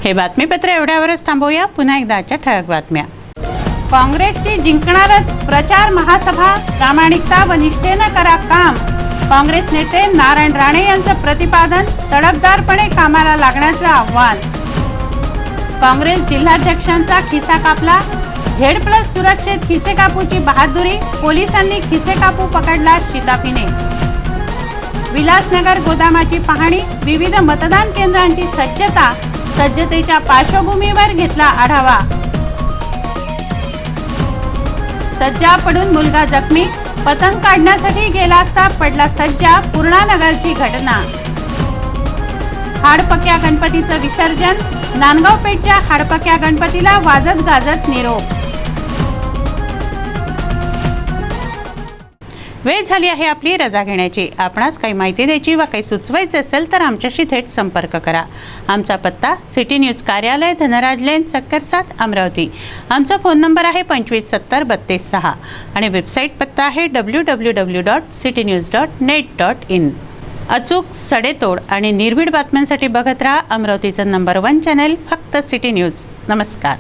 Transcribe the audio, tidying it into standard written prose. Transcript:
हे बातमीपत्र एवढ्यावरच थांबूया. पुन्हा एकदा आजच्या ठळक बातम्या. काँग्रेसची जिंकणारच प्रचार महासभा, प्रामाणिकता व निष्ठेने करा काम. काँग्रेस नेते नारायण राणे यांचं प्रतिपादन. तडफदारपणे कामाला लागण्याचं आव्हान. काँग्रेस जिल्हाध्यक्षांचा खिसा कापला. झेड+ सुरक्षेत खिसेकापूची बहादुरी. पोलिसांनी खिसेकापू पकडला शिताफीने. विलासनगर गोदामाची पाहणी. विविध मतदान केंद्रांची सज्जतेच्या पार्श्वभूमीवर घेतला आढावा. सज्जा पडून मुलगा जखमी. पतंग काढण्यासाठी गेला असता पडला सज्जा. पूर्णानगरची घटना. हाडपक्या गणपतीचं विसर्जन. नांदगाव पेठच्या हाडपक्या गणपतीला वाजत गाजत निरोप. वेळ झाली आहे आपली रजा घेण्याची. आपणास काही माहिती द्यायची वा काही सुचवायचे असेल तर आमच्याशी थेट संपर्क करा. आमचा पत्ता सिटी न्यूज कार्यालय, धनराज लेन, सक्कर 7, अमरावती. आमचा फोन नंबर आहे 25703236 आणि वेबसाईट पत्ता आहे www.citynews.net.in. अचूक, सडेतोड आणि निर्भीड बातम्यांसाठी बघत राहा अमरावतीचं नंबर 1 चॅनल, फक्त सिटी न्यूज. नमस्कार.